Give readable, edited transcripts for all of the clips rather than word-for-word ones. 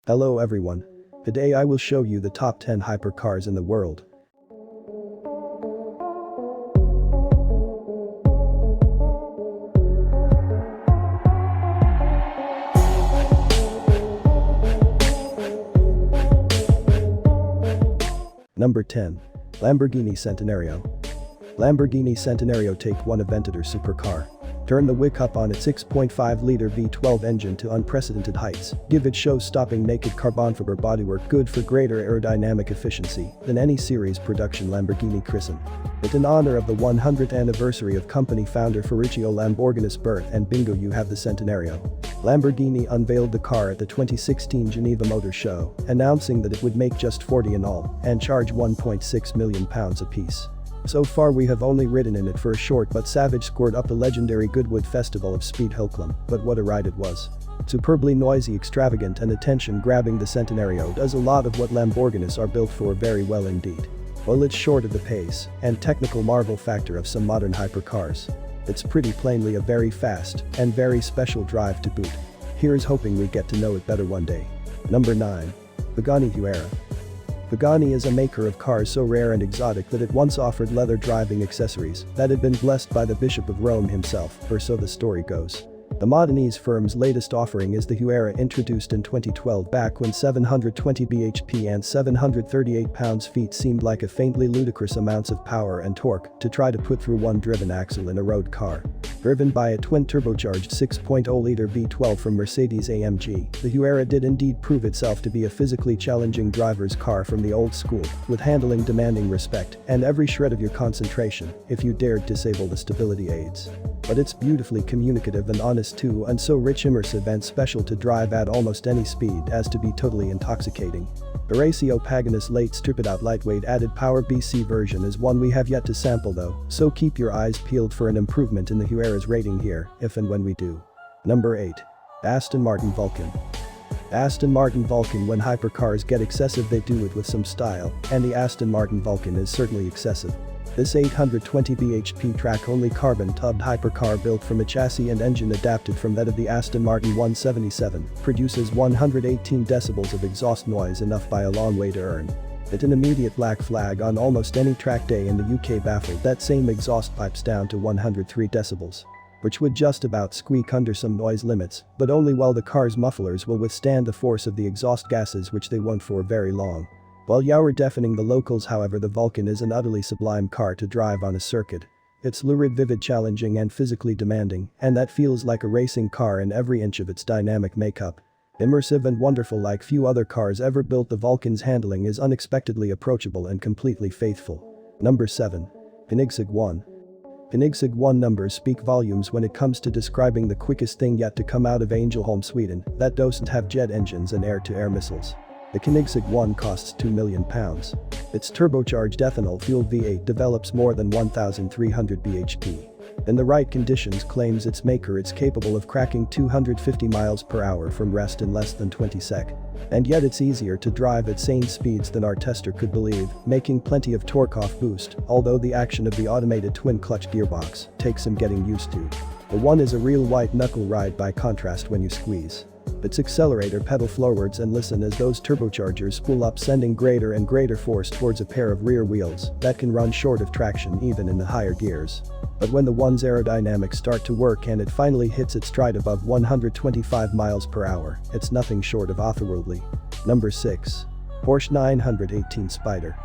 Hello everyone. Today I will show you the top 10 hypercars in the world. Number 10. Lamborghini Centenario. Lamborghini Centenario Take 1 Aventador supercar. Turn the wick up on its 6.5-liter V12 engine to unprecedented heights. Give it show-stopping naked carbon fiber bodywork good for greater aerodynamic efficiency than any series production Lamborghini christen. But in honor of the 100th anniversary of company founder Ferruccio Lamborghini's birth and bingo you have the Centenario. Lamborghini unveiled the car at the 2016 Geneva Motor Show, announcing that it would make just 40 in all and charge £1.6 million apiece. So far we have only ridden in it for a short but savage scored up the legendary Goodwood Festival of Speed Hilclum, but what a ride it was. Superbly noisy, extravagant and attention-grabbing, the Centenario does a lot of what Lamborghinis are built for very well indeed. While it's short of the pace and technical marvel factor of some modern hypercars, it's pretty plainly a very fast and very special drive to boot. Here's hoping we get to know it better one day. Number 9. Pagani Hura. Pagani is a maker of cars so rare and exotic that it once offered leather driving accessories that had been blessed by the Bishop of Rome himself, or so the story goes. The Modenese firm's latest offering is the Hura, introduced in 2012 back when 720 bhp and 738 pounds-feet seemed like a faintly ludicrous amounts of power and torque to try to put through one driven axle in a road car. Driven by a twin-turbocharged 6.0-liter V12 from Mercedes-AMG, the Hura did indeed prove itself to be a physically challenging driver's car from the old school, with handling demanding respect and every shred of your concentration if you dared disable the stability aids. But it's beautifully communicative and honest too, and so rich, immersive and special to drive at almost any speed as to be totally intoxicating. Horacio Pagani's late stripped-out lightweight added power BC version is one we have yet to sample though, so keep your eyes peeled for an improvement in the Hura's rating here, if and when we do. Number 8. Aston Martin Vulcan. Aston Martin Vulcan. When hypercars get excessive they do it with some style, and the Aston Martin Vulcan is certainly excessive. This 820 bhp track-only carbon-tubbed hypercar built from a chassis and engine adapted from that of the Aston Martin 177 produces 118 decibels of exhaust noise, enough by a long way to earn it an immediate black flag on almost any track day in the UK. Baffled that same exhaust pipes down to 103 decibels, which would just about squeak under some noise limits, but only while the car's mufflers will withstand the force of the exhaust gases, which they won't for very long. While you're deafening the locals, however, the Vulcan is an utterly sublime car to drive on a circuit. It's lurid, vivid, challenging and physically demanding, and that feels like a racing car in every inch of its dynamic makeup. Immersive and wonderful like few other cars ever built, the Vulcan's handling is unexpectedly approachable and completely faithful. Number 7. Benigsik 1. Benigsik 1 numbers speak volumes when it comes to describing the quickest thing yet to come out of Ängelholm, Sweden, that doesn't have jet engines and air-to-air missiles. The Benigsik 1 costs £2 million. Its turbocharged ethanol-fueled V8 develops more than 1,300 bhp. In the right conditions, claims its maker, it's capable of cracking 250 miles per hour from rest in less than 20 sec. And yet it's easier to drive at sane speeds than our tester could believe, making plenty of torque off boost, although the action of the automated twin-clutch gearbox takes some getting used to. The one is a real white-knuckle ride by contrast when you squeeze its accelerator pedal forwards and listen as those turbochargers spool up, sending greater and greater force towards a pair of rear wheels that can run short of traction even in the higher gears. But when the one's aerodynamics start to work and it finally hits its stride above 125 miles per hour, it's nothing short of otherworldly. Number 6. Porsche 918 Spider.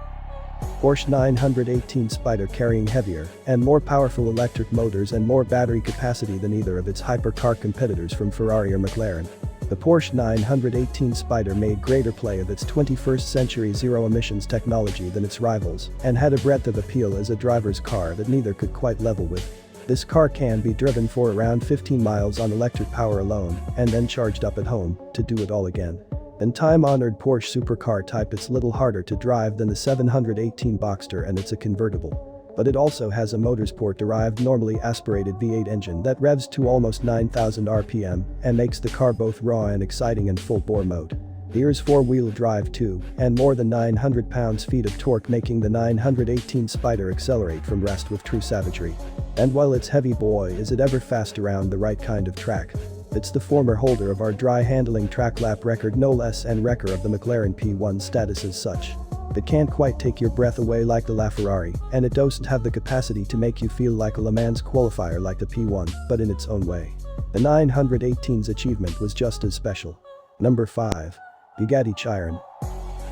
Porsche 918 Spider, carrying heavier and more powerful electric motors and more battery capacity than either of its hypercar competitors from Ferrari or McLaren. The Porsche 918 Spider made greater play of its 21st century zero-emissions technology than its rivals and had a breadth of appeal as a driver's car that neither could quite level with. This car can be driven for around 15 miles on electric power alone and then charged up at home to do it all again. In time-honored Porsche supercar type, it's little harder to drive than the 718 Boxster, and it's a convertible. But it also has a motorsport-derived normally aspirated V8 engine that revs to almost 9,000 RPM and makes the car both raw and exciting in full-bore mode. Here's four-wheel drive too, and more than 900 pounds-feet of torque, making the 918 Spider accelerate from rest with true savagery. And while it's heavy, boy is it ever fast around the right kind of track. It's the former holder of our dry handling track lap record no less and wrecker of the McLaren P1 status as such. It can't quite take your breath away like the LaFerrari, and it doesn't have the capacity to make you feel like a Le Mans qualifier like the P1, but in its own way. The 918's achievement was just as special. Number 5. Bugatti Chiron.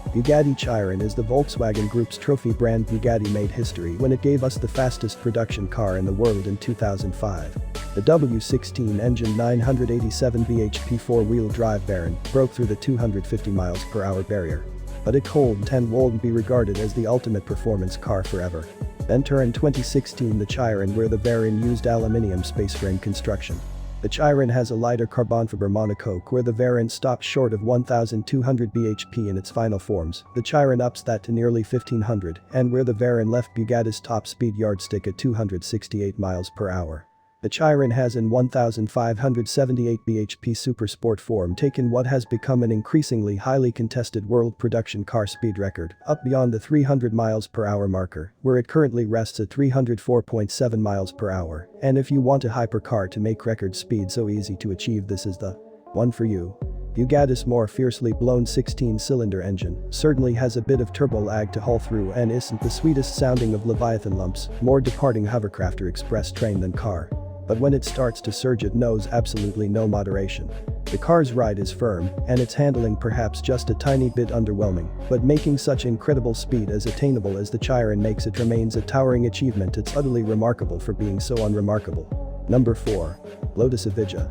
Bugatti Chiron is the Volkswagen Group's trophy brand. Bugatti made history when it gave us the fastest production car in the world in 2005. The W16 engine 987 bhp four-wheel drive Baron broke through the 250 mph barrier. But it won't be regarded as the ultimate performance car forever. Enter in 2016 the Chiron, where the Baron used aluminium spaceframe construction. The Chiron has a lighter carbon fiber monocoque, where the variant stops short of 1200 bhp in its final forms. The Chiron ups that to nearly 1500, and where the variant left Bugatti's top speed yardstick at 268 mph. The Chiron has in 1578 bhp super sport form taken what has become an increasingly highly contested world production car speed record up beyond the 300 mph marker, where it currently rests at 304.7 mph, and if you want a hypercar to make record speed so easy to achieve, this is the one for you. Bugatti's more fiercely blown 16-cylinder engine certainly has a bit of turbo lag to haul through and isn't the sweetest sounding of Leviathan lumps, more departing hovercraft or express train than car. But when it starts to surge it knows absolutely no moderation. The car's ride is firm, and its handling perhaps just a tiny bit underwhelming, but making such incredible speed as attainable as the Chiron makes it remains a towering achievement. It's utterly remarkable for being so unremarkable. Number 4. Lotus Evija.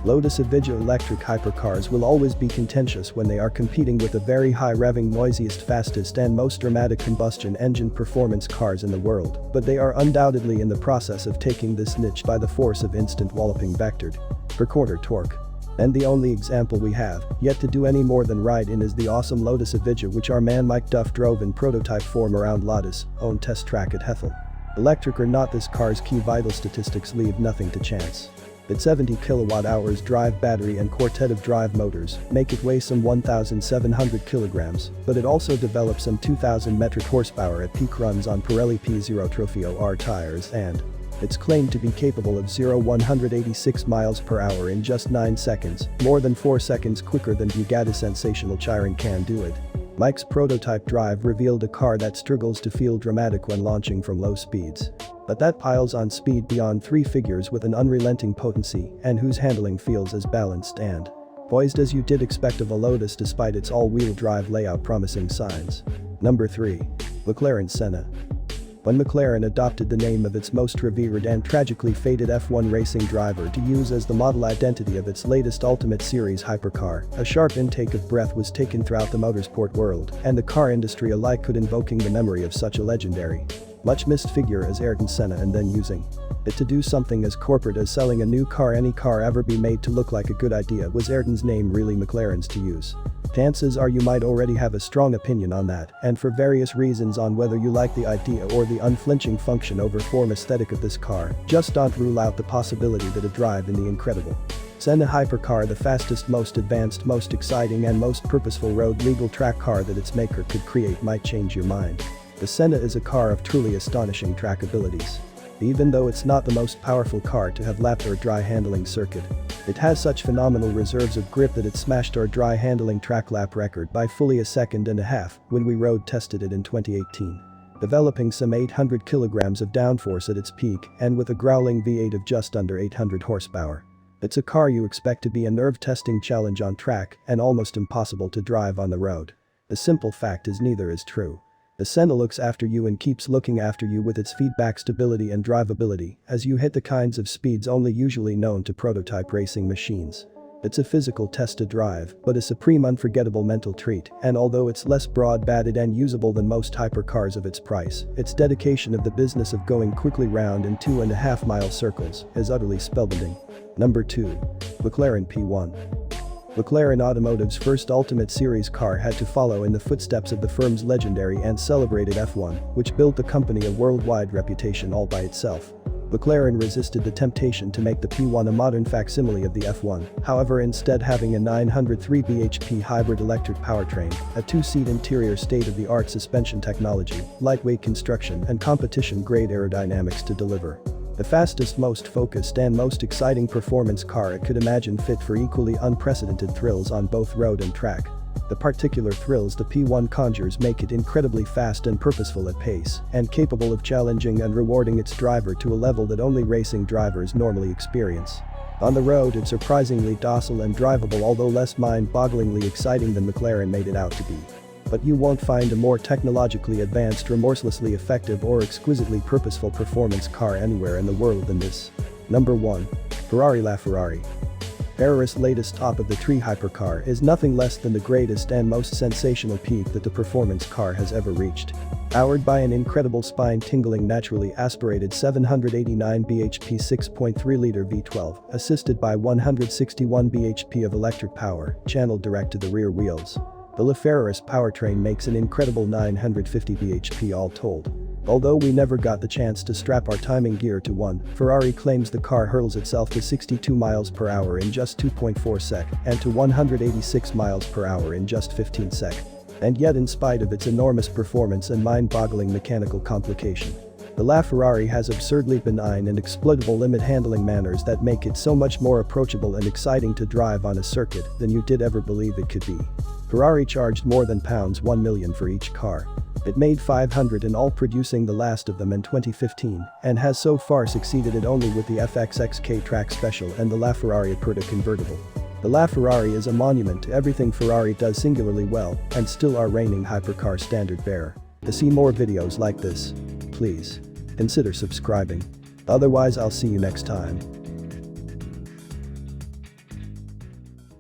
Lotus Evija electric hypercars will always be contentious when they are competing with the very high-revving, noisiest, fastest and most dramatic combustion engine performance cars in the world, but they are undoubtedly in the process of taking this niche by the force of instant walloping vectored per quarter torque. And the only example we have yet to do any more than ride in is the awesome Lotus Evija, which our man Mike Duff drove in prototype form around Lotus' own test track at Hethel. Electric or not, this car's key vital statistics leave nothing to chance. Its 70 kWh drive battery and quartet of drive motors make it weigh some 1,700 kilograms, but it also develops some 2,000 metric horsepower at peak runs on Pirelli P0 Trofeo R tires, and it's claimed to be capable of 0-186 mph in just 9 seconds, more than 4 seconds quicker than Bugatti's sensational Chiron can do it. Mike's prototype drive revealed a car that struggles to feel dramatic when launching from low speeds. But that piles on speed beyond 3 figures with an unrelenting potency and whose handling feels as balanced and poised as you did expect of a Lotus despite its all-wheel drive layout promising signs. Number 3. McLaren Senna. When McLaren adopted the name of its most revered and tragically fated F1 racing driver to use as the model identity of its latest Ultimate Series hypercar, a sharp intake of breath was taken throughout the motorsport world, and the car industry alike could invoking the memory of such a legendary, much-missed figure as Ayrton Senna, and then using it to do something as corporate as selling a new car. Any car ever be made to look like a good idea. Was Ayrton's name really McLaren's to use? Chances are you might already have a strong opinion on that, and for various reasons on whether you like the idea or the unflinching function over form aesthetic of this car. Just don't rule out the possibility that a drive in the incredible Senna hypercar, the fastest, most advanced, most exciting and most purposeful road legal track car that its maker could create, might change your mind. The Senna is a car of truly astonishing track abilities. Even though it's not the most powerful car to have lapped our dry handling circuit, it has such phenomenal reserves of grip that it smashed our dry handling track lap record by fully a second and a half when we road tested it in 2018. Developing some 800 kilograms of downforce at its peak and with a growling V8 of just under 800 horsepower. It's a car you expect to be a nerve-testing challenge on track and almost impossible to drive on the road. The simple fact is neither is true. The Senna looks after you and keeps looking after you with its feedback stability and drivability as you hit the kinds of speeds only usually known to prototype racing machines. It's a physical test to drive, but a supreme unforgettable mental treat, and although it's less broad-batted and usable than most hypercars of its price, its dedication of the business of going quickly round in 2.5-mile circles is utterly spellbinding. Number 2. McLaren P1. McLaren Automotive's first Ultimate Series car had to follow in the footsteps of the firm's legendary and celebrated F1, which built the company a worldwide reputation all by itself. McLaren resisted the temptation to make the P1 a modern facsimile of the F1, however, instead having a 903 bhp hybrid electric powertrain, a 2-seat interior, state-of-the-art suspension technology, lightweight construction and competition-grade aerodynamics to deliver. The fastest, most focused and most exciting performance car it could imagine, fit for equally unprecedented thrills on both road and track. The particular thrills the P1 conjures make it incredibly fast and purposeful at pace, and capable of challenging and rewarding its driver to a level that only racing drivers normally experience. On the road, it's surprisingly docile and drivable, although less mind-bogglingly exciting than McLaren made it out to be. But you won't find a more technologically advanced, remorselessly effective or exquisitely purposeful performance car anywhere in the world than this. Number 1. Ferrari LaFerrari. Ferrari's latest top-of-the-tree hypercar is nothing less than the greatest and most sensational peak that the performance car has ever reached. Powered by an incredible spine-tingling naturally aspirated 789 bhp 6.3-liter V12, assisted by 161 bhp of electric power, channeled direct to the rear wheels. The LaFerrari's powertrain makes an incredible 950 bhp all told. Although we never got the chance to strap our timing gear to one, Ferrari claims the car hurls itself to 62 miles per hour in just 2.4 seconds and to 186 miles per hour in just 15 seconds. And yet, in spite of its enormous performance and mind-boggling mechanical complication, the LaFerrari has absurdly benign and exploitable limit handling manners that make it so much more approachable and exciting to drive on a circuit than you did ever believe it could be. Ferrari charged more than £1 million for each car. It made 500 in all, producing the last of them in 2015, and has so far succeeded it only with the FXXK Track Special and the LaFerrari Aperta convertible. The LaFerrari is a monument to everything Ferrari does singularly well, and still our reigning hypercar standard bearer. To see more videos like this, please consider subscribing. Otherwise, I'll see you next time.